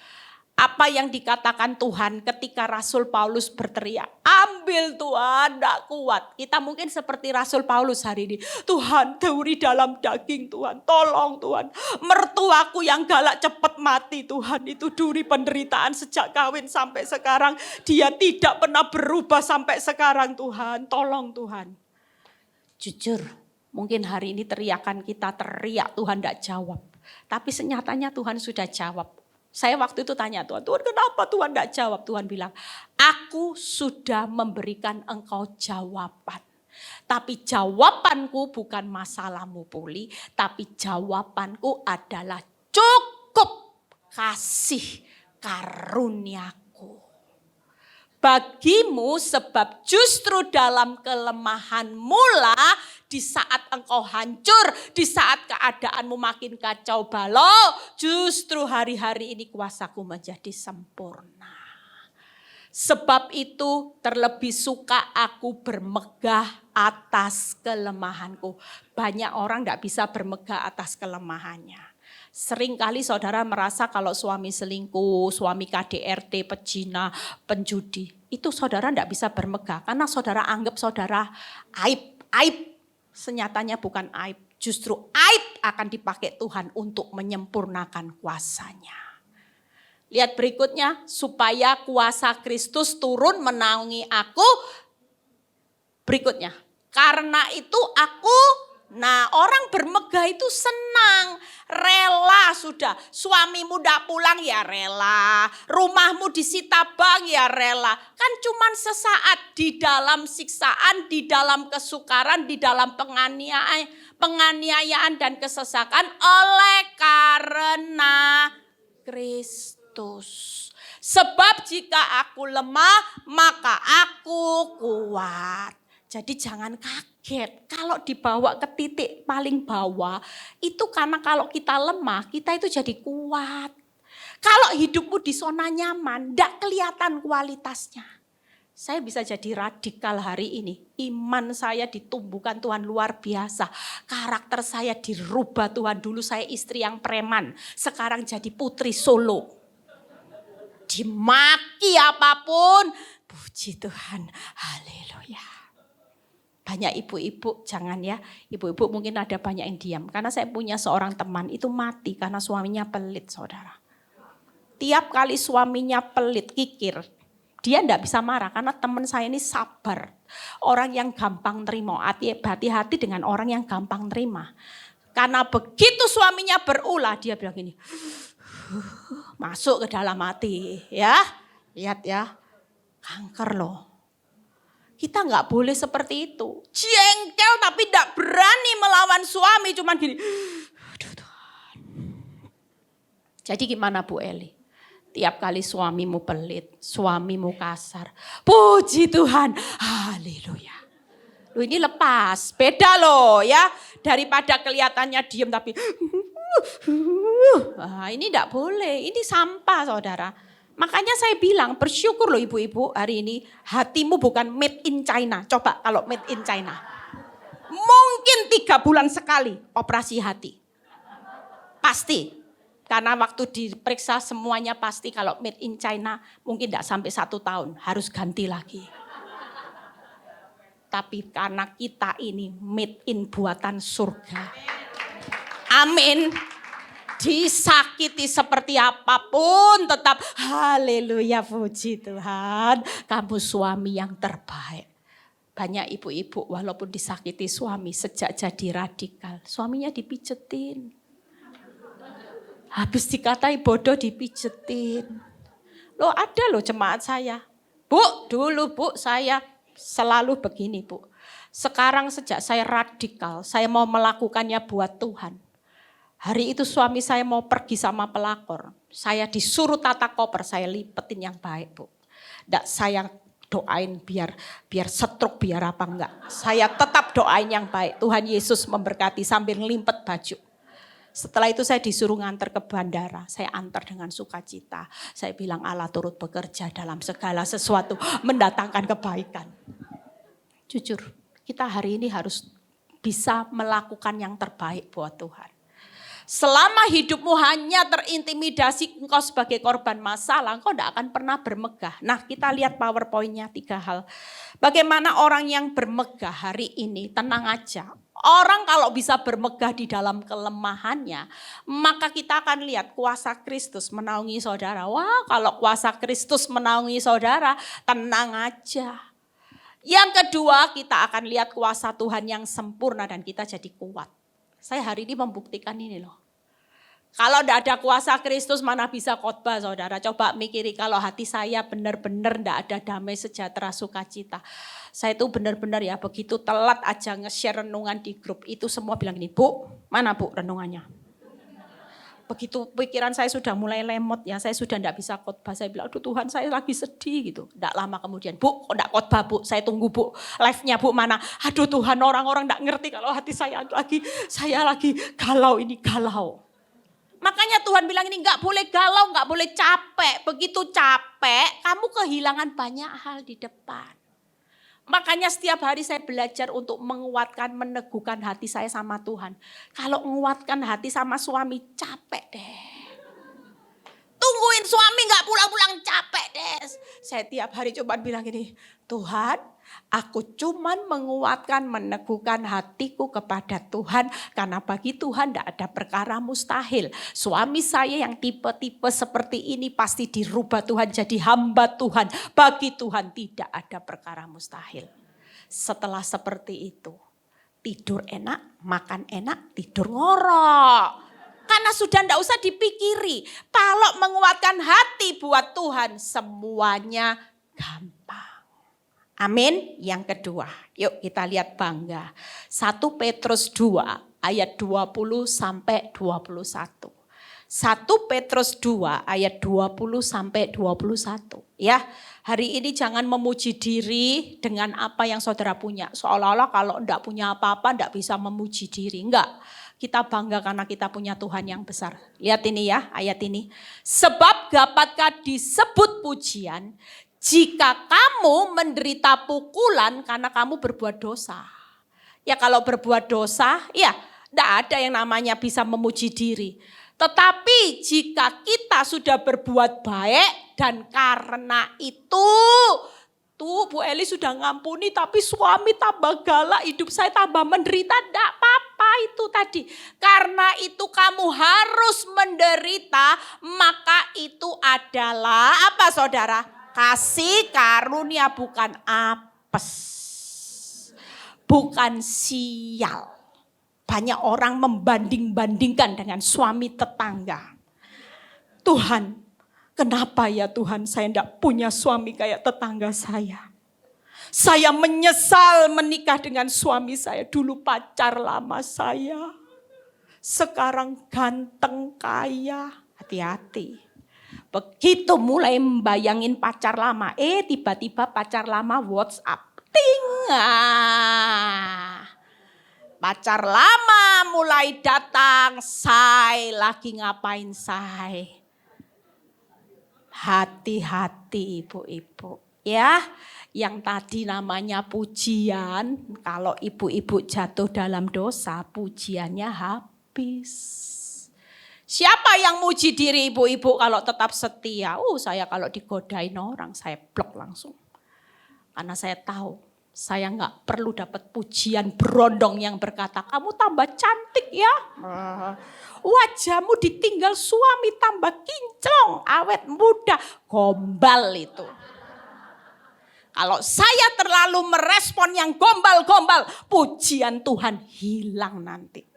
A: Apa yang dikatakan Tuhan ketika Rasul Paulus berteriak, ambil Tuhan, tidak kuat. Kita mungkin seperti Rasul Paulus hari ini. Tuhan, duri dalam daging Tuhan, tolong Tuhan. Mertuaku yang galak cepat mati Tuhan. Itu duri penderitaan sejak kawin sampai sekarang. Dia tidak pernah berubah sampai sekarang Tuhan. Tolong Tuhan. Jujur, mungkin hari ini teriakan kita teriak Tuhan tidak jawab. Tapi senyatanya Tuhan sudah jawab. Saya waktu itu tanya Tuhan, Tuhan kenapa Tuhan tidak jawab? Tuhan bilang, aku sudah memberikan engkau jawaban. Tapi jawabanku bukan masalahmu pulih, tapi jawabanku adalah cukup kasih karuniaku. Bagimu sebab justru dalam kelemahanmu lah di saat engkau hancur, di saat keadaanmu makin kacau balau, justru hari-hari ini kuasaku menjadi sempurna. Sebab itu terlebih suka aku bermegah atas kelemahanku. Banyak orang tidak bisa bermegah atas kelemahannya. Seringkali saudara merasa kalau suami selingkuh, suami KDRT, pezina, penjudi. Itu saudara tidak bisa bermegah karena saudara anggap saudara aib. Senyatanya bukan aib. Justru aib akan dipakai Tuhan untuk menyempurnakan kuasanya. Lihat berikutnya, supaya kuasa Kristus turun menaungi aku. Berikutnya, karena itu aku... Nah, orang bermegah itu senang, rela sudah. Suamimu tidak pulang ya rela, rumahmu disita bank ya rela. Kan cuman sesaat di dalam siksaan, di dalam kesukaran, di dalam penganiayaan dan kesesakan oleh karena Kristus. Sebab jika aku lemah, maka aku kuat. Jadi jangan kaget kalau dibawa ke titik paling bawah itu karena kalau kita lemah kita itu jadi kuat. Kalau hidupmu di zona nyaman tidak kelihatan kualitasnya. Saya bisa jadi radikal hari ini. Iman saya ditumbuhkan Tuhan luar biasa. Karakter saya dirubah Tuhan. Dulu saya istri yang preman. Sekarang jadi putri Solo. Dimaki apapun. Puji Tuhan. Haleluya. Banyak ibu-ibu, jangan ya. Ibu-ibu mungkin ada banyak yang diam. Karena saya punya seorang teman itu mati karena suaminya pelit saudara. Tiap kali suaminya pelit, kikir. Dia enggak bisa marah karena teman saya ini sabar. Orang yang gampang terima. Hati-hati dengan orang yang gampang terima. Karena begitu suaminya berulah dia bilang gini. Masuk ke dalam hati ya. Lihat ya. Kanker loh. Kita nggak boleh seperti itu. Jengkel tapi tidak berani melawan suami. Cuman gini. Aduh Tuhan. Jadi gimana Bu Eli? Tiap kali suamimu pelit. Suamimu kasar. Puji Tuhan. Haleluya. Loh ini lepas. Beda loh ya. Daripada kelihatannya diem tapi. Ini tidak boleh. Ini sampah saudara. Makanya saya bilang bersyukur loh ibu-ibu hari ini hatimu bukan made in China. Coba kalau made in China. Mungkin 3 bulan sekali operasi hati. Pasti. Karena waktu diperiksa semuanya pasti kalau made in China mungkin tidak sampai 1 tahun. Harus ganti lagi. Tapi karena kita ini made in buatan surga. Amin. Disakiti seperti apapun tetap haleluya puji Tuhan. Kamu suami yang terbaik. Banyak ibu-ibu walaupun disakiti suami sejak jadi radikal. Suaminya dipijetin. Habis dikatai bodoh dipijetin. Loh ada loh jemaat saya. Bu dulu bu saya selalu begini bu. Sekarang sejak saya radikal saya mau melakukannya buat Tuhan. Hari itu suami saya mau pergi sama pelakor. Saya disuruh tata koper, saya lipetin yang baik bu. Nggak saya doain biar setruk biar apa enggak. Saya tetap doain yang baik. Tuhan Yesus memberkati sambil ngelimpet baju. Setelah itu saya disuruh nganter ke bandara. Saya antar dengan sukacita. Saya bilang Allah turut bekerja dalam segala sesuatu. Mendatangkan kebaikan. Jujur, kita hari ini harus bisa melakukan yang terbaik buat Tuhan. Selama hidupmu hanya terintimidasi engkau sebagai korban masalah, engkau tidak akan pernah bermegah. Nah, kita lihat PowerPoint-nya 3 hal. Bagaimana orang yang bermegah hari ini, tenang aja. Orang kalau bisa bermegah di dalam kelemahannya, maka kita akan lihat kuasa Kristus menaungi saudara. Wah, kalau kuasa Kristus menaungi saudara, tenang aja. Yang kedua, kita akan lihat kuasa Tuhan yang sempurna dan kita jadi kuat. Saya hari ini membuktikan ini loh. Kalau tidak ada kuasa Kristus mana bisa khotbah saudara. Coba mikiri kalau hati saya benar-benar tidak ada damai sejahtera sukacita. Saya itu benar-benar ya begitu telat aja nge-share renungan di grup. Itu semua bilang ini, Bu mana Bu renungannya? Begitu pikiran saya sudah mulai lemot ya, saya sudah tidak bisa khotbah. Saya bilang, aduh Tuhan saya lagi sedih gitu. Tidak lama kemudian, Bu kok tidak khotbah Bu, saya tunggu Bu. Live-nya Bu mana? Aduh Tuhan orang-orang tidak ngerti kalau hati saya lagi galau ini galau. Makanya Tuhan bilang ini nggak boleh galau, nggak boleh capek. Begitu capek, kamu kehilangan banyak hal di depan. Makanya setiap hari saya belajar untuk menguatkan, meneguhkan hati saya sama Tuhan. Kalau menguatkan hati sama suami capek deh. Tungguin suami gak pulang-pulang capek deh. Saya tiap hari coba bilang gini, Tuhan aku cuman menguatkan, meneguhkan hatiku kepada Tuhan. Karena bagi Tuhan tidak ada perkara mustahil. Suami saya yang tipe-tipe seperti ini pasti dirubah Tuhan jadi hamba Tuhan. Bagi Tuhan tidak ada perkara mustahil. Setelah seperti itu, tidur enak, makan enak, tidur ngorok. Karena sudah tidak usah dipikiri. Kalau menguatkan hati buat Tuhan, semuanya gampang. Amin. Yang kedua, yuk kita lihat bangga. 1 Petrus 2 ayat 20 sampai 21. 1 Petrus 2 ayat 20 sampai 21. Ya, hari ini jangan memuji diri dengan apa yang saudara punya. Seolah-olah kalau enggak punya apa-apa enggak bisa memuji diri. Enggak. Kita bangga karena kita punya Tuhan yang besar. Lihat ini ya, ayat ini. Sebab dapatkah disebut pujian jika kamu menderita pukulan karena kamu berbuat dosa. Ya kalau berbuat dosa, ya tidak ada yang namanya bisa memuji diri. Tetapi jika kita sudah berbuat baik dan karena itu, tuh Bu Eli sudah ngampuni tapi suami tambah galak, hidup saya tambah menderita, tidak apa-apa itu tadi. Karena itu kamu harus menderita, maka itu adalah apa saudara? Kasih karunia bukan apes, bukan sial. Banyak orang membanding-bandingkan dengan suami tetangga. Tuhan, kenapa ya Tuhan saya tidak punya suami kayak tetangga saya. Saya menyesal menikah dengan suami saya. Dulu pacar lama saya. Sekarang ganteng kaya. Hati-hati. Begitu mulai membayangin pacar lama. Tiba-tiba pacar lama WhatsApp. Pacar lama mulai datang. Say lagi ngapain say? Hati-hati ibu-ibu ya. Yang tadi namanya pujian. Kalau ibu-ibu jatuh dalam dosa pujiannya habis. Siapa yang muji diri ibu-ibu kalau tetap setia? Saya kalau digodain orang saya blok langsung. Karena saya tahu. Saya nggak perlu dapat pujian berondong yang berkata, kamu tambah cantik ya. Wajahmu ditinggal suami tambah kinclong, awet muda. Gombal itu. Kalau saya terlalu merespon yang gombal-gombal, pujian Tuhan hilang nanti.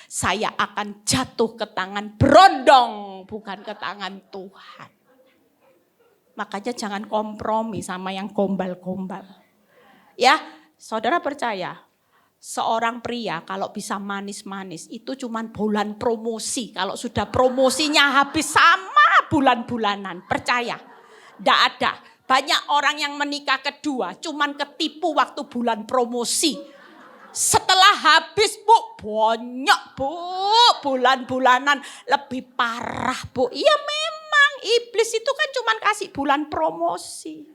A: Saya akan jatuh ke tangan berondong, bukan ke tangan Tuhan. Makanya jangan kompromi sama yang gombal-gombal. Ya, saudara percaya, seorang pria kalau bisa manis-manis itu cuman bulan promosi. Kalau sudah promosinya habis sama bulan-bulanan, percaya. Tidak ada. Banyak orang yang menikah kedua cuman ketipu waktu bulan promosi. Setelah habis Bu, banyak Bu, bulan-bulanan lebih parah Bu. Iya memang iblis itu kan cuma kasih bulan promosi.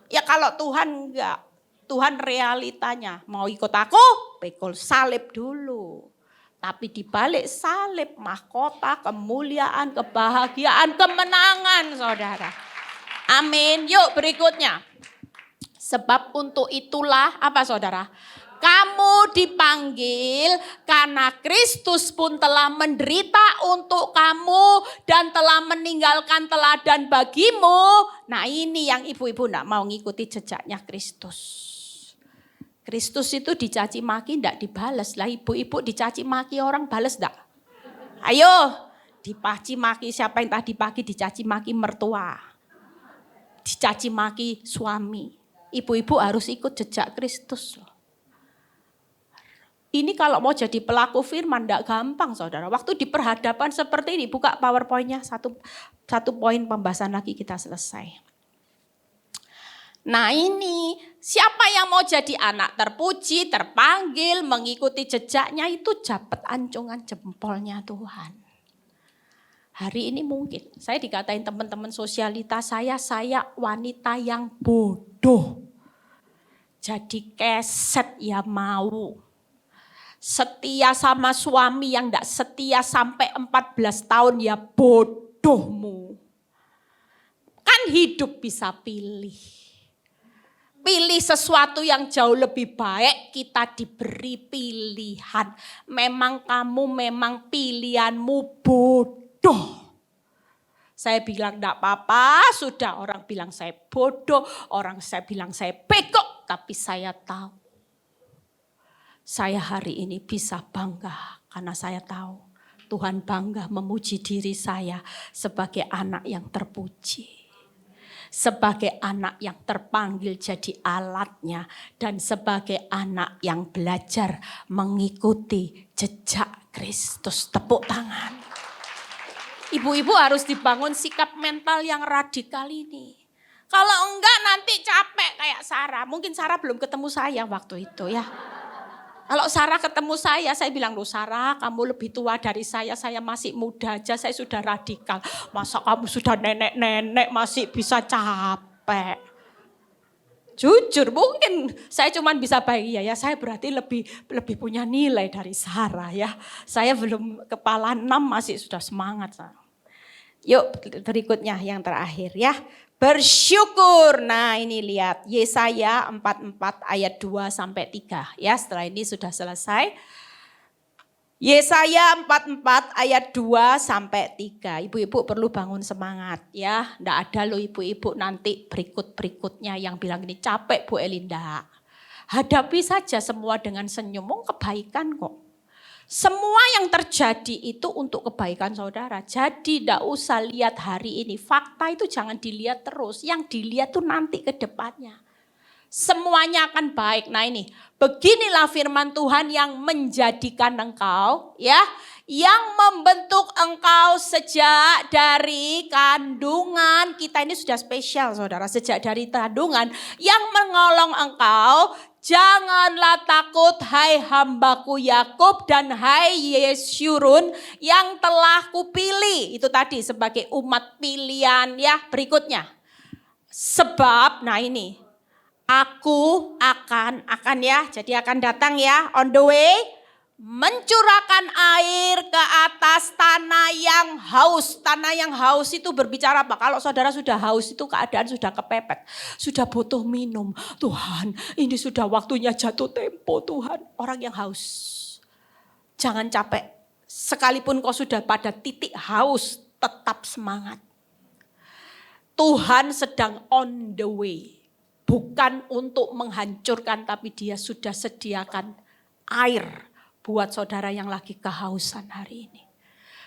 A: Ya kalau Tuhan enggak, Tuhan realitanya mau ikut aku, pikul salib dulu. Tapi di balik salib mahkota, kemuliaan, kebahagiaan, kemenangan saudara. Amin. Yuk berikutnya. Sebab untuk itulah apa saudara? Kamu dipanggil karena Kristus pun telah menderita untuk kamu dan telah meninggalkan teladan bagimu. Nah ini yang ibu-ibu enggak mau ngikuti jejaknya Kristus. Kristus itu dicaci maki enggak dibales. Lah ibu-ibu dicaci maki orang bales enggak? Ayo dicaci maki siapa yang tadi pagi dicaci maki mertua. Dicaci maki suami. Ibu-ibu harus ikut jejak Kristus loh. Ini kalau mau jadi pelaku firman enggak gampang saudara. Waktu di perhadapan seperti ini, buka PowerPoint-nya satu poin pembahasan lagi kita selesai. Nah ini, siapa yang mau jadi anak terpuji, terpanggil, mengikuti jejaknya itu dapat ancungan jempolnya Tuhan. Hari ini mungkin, saya dikatain teman-teman sosialitas saya wanita yang bodoh. Jadi keset ya mau. Setia sama suami yang enggak setia sampai 14 tahun ya bodohmu. Kan hidup bisa pilih. Pilih sesuatu yang jauh lebih baik, kita diberi pilihan. Memang pilihanmu bodoh. Saya bilang enggak apa-apa, sudah orang bilang saya bodoh, orang saya bilang saya bego, tapi saya tahu. Saya hari ini bisa bangga karena saya tahu Tuhan bangga memuji diri saya sebagai anak yang terpuji. Sebagai anak yang terpanggil jadi alatnya dan sebagai anak yang belajar mengikuti jejak Kristus. Tepuk tangan. Ibu-ibu harus dibangun sikap mental yang radikal ini. Kalau enggak nanti capek kayak Sarah. Mungkin Sarah belum ketemu saya waktu itu ya. Kalau Sarah ketemu saya bilang, loh Sarah kamu lebih tua dari saya masih muda aja, saya sudah radikal. Masa kamu sudah nenek-nenek masih bisa capek? Jujur mungkin saya cuma bisa bayangin ya saya berarti lebih punya nilai dari Sarah ya. Saya belum kepala 6 masih sudah semangat. Yuk berikutnya yang terakhir ya. Bersyukur. Nah ini lihat Yesaya 44 ayat 2 sampai 3 ya. Setelah ini sudah selesai. Yesaya 44 ayat 2 sampai 3. Ibu-ibu perlu bangun semangat ya. Enggak ada loh ibu-ibu nanti berikut-berikutnya yang bilang ini capek Bu Elinda. Hadapi saja semua dengan senyum. Kebaikan kok. Semua yang terjadi itu untuk kebaikan saudara. Jadi tidak usah lihat hari ini. Fakta itu jangan dilihat terus. Yang dilihat tuh nanti ke depannya. Semuanya akan baik. Nah ini, beginilah firman Tuhan yang menjadikan engkau ya. Yang membentuk engkau sejak dari kandungan. Kita ini sudah spesial saudara. Sejak dari kandungan. Yang menolong engkau. Janganlah takut hai hambaku Yakub dan hai Yesyurun yang telah kupilih. Itu tadi sebagai umat pilihan ya. Berikutnya. Sebab nah ini. Aku akan ya. Jadi akan datang ya on the way. Mencurahkan air ke atas tanah yang haus. Tanah yang haus itu berbicara apa? Kalau saudara sudah haus itu keadaan sudah kepepet. Sudah butuh minum. Tuhan ini sudah waktunya jatuh tempo Tuhan. Orang yang haus. Jangan capek. Sekalipun kau sudah pada titik haus. Tetap semangat. Tuhan sedang on the way. Bukan untuk menghancurkan tapi dia sudah sediakan air. Buat saudara yang lagi kehausan hari ini.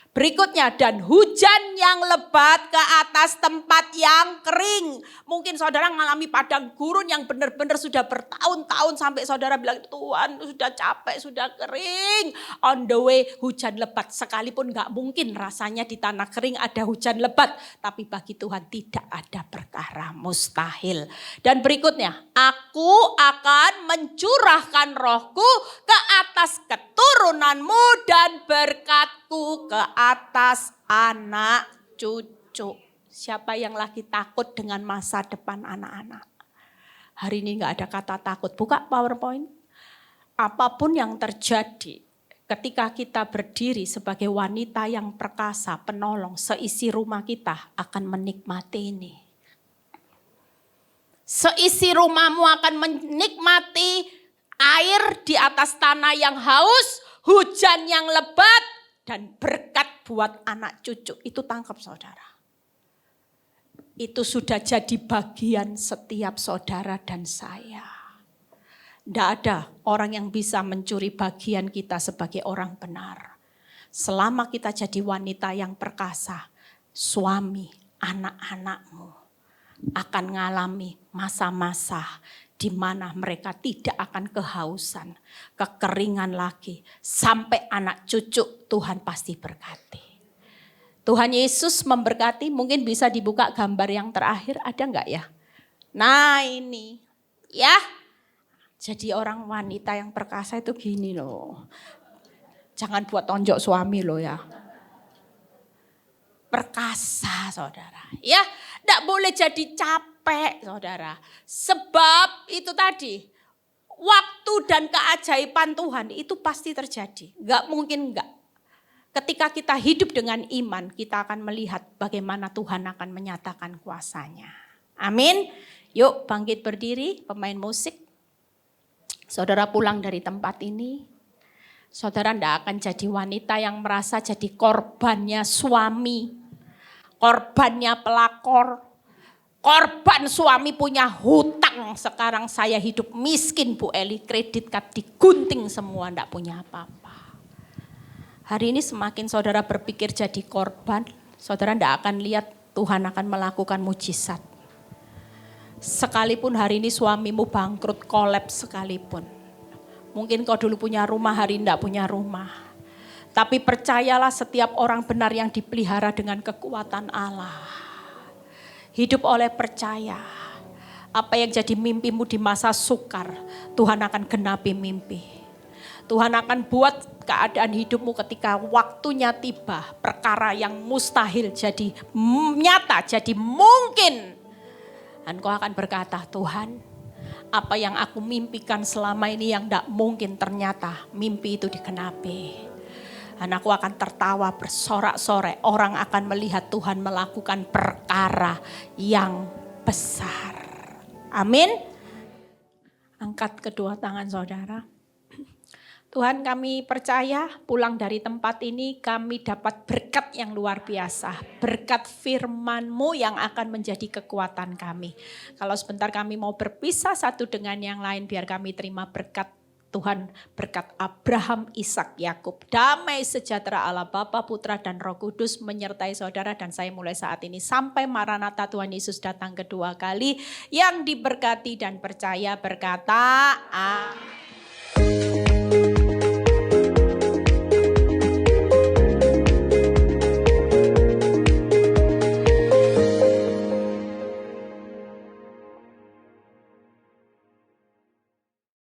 A: Berikutnya, dan hujan yang lebat ke atas tempat yang kering. Mungkin saudara mengalami padang gurun yang benar-benar sudah bertahun-tahun sampai saudara bilang, Tuhan sudah capek, sudah kering. On the way hujan lebat, sekalipun gak mungkin rasanya di tanah kering ada hujan lebat. Tapi bagi Tuhan tidak ada perkara mustahil. Dan berikutnya, aku akan mencurahkan rohku ke atas keturunanmu dan berkatku ke atas anak cucu. Siapa yang lagi takut dengan masa depan anak-anak? Hari ini gak ada kata takut. Buka PowerPoint. Apapun yang terjadi ketika kita berdiri sebagai wanita yang perkasa, penolong, seisi rumah kita akan menikmati ini. Seisi rumahmu akan menikmati air di atas tanah yang haus, hujan yang lebat, dan berkat buat anak cucu. Itu tangkap saudara. Itu sudah jadi bagian setiap saudara dan saya. Tidak ada orang yang bisa mencuri bagian kita sebagai orang benar. Selama kita jadi wanita yang perkasa, suami, anak-anakmu akan mengalami masa-masa di mana mereka tidak akan kehausan, kekeringan lagi. Sampai anak cucu Tuhan pasti berkati. Tuhan Yesus memberkati, mungkin bisa dibuka gambar yang terakhir, ada enggak ya? Nah ini, ya. Jadi orang wanita yang perkasa itu gini loh. Jangan buat tonjok suami loh ya. Perkasa saudara. Ya, enggak boleh jadi capek saudara. Sebab itu tadi, waktu dan keajaiban Tuhan itu pasti terjadi. Enggak mungkin enggak. Ketika kita hidup dengan iman, kita akan melihat bagaimana Tuhan akan menyatakan kuasanya. Amin. Yuk bangkit berdiri, pemain musik. Saudara pulang dari tempat ini, saudara tidak akan jadi wanita yang merasa jadi korbannya suami, korbannya pelakor, korban suami punya hutang. Sekarang saya hidup miskin Bu Eli, kredit card digunting semua, tidak punya apa-apa. Hari ini semakin saudara berpikir jadi korban, saudara tidak akan lihat Tuhan akan melakukan mujizat. Sekalipun hari ini suamimu bangkrut, kolaps sekalipun. Mungkin kau dulu punya rumah, hari ini tidak punya rumah. Tapi percayalah setiap orang benar yang dipelihara dengan kekuatan Allah. Hidup oleh percaya. Apa yang jadi mimpimu di masa sukar, Tuhan akan genapi mimpi. Tuhan akan buat keadaan hidupmu ketika waktunya tiba. Perkara yang mustahil jadi nyata, jadi mungkin. Dan kau akan berkata, Tuhan, apa yang aku mimpikan selama ini yang tidak mungkin ternyata mimpi itu dikenapi. Dan aku akan tertawa bersorak-sorai. Orang akan melihat Tuhan melakukan perkara yang besar. Amin. Angkat kedua tangan saudara. Tuhan, kami percaya pulang dari tempat ini kami dapat berkat yang luar biasa. Berkat firman-Mu yang akan menjadi kekuatan kami. Kalau sebentar kami mau berpisah satu dengan yang lain, biar kami terima berkat Tuhan, berkat Abraham, Ishak, Yakub. Damai sejahtera Allah Bapa, Putra dan Roh Kudus menyertai saudara dan saya mulai saat ini sampai Maranatha Tuhan Yesus datang kedua kali. Yang diberkati dan percaya berkata, Amin.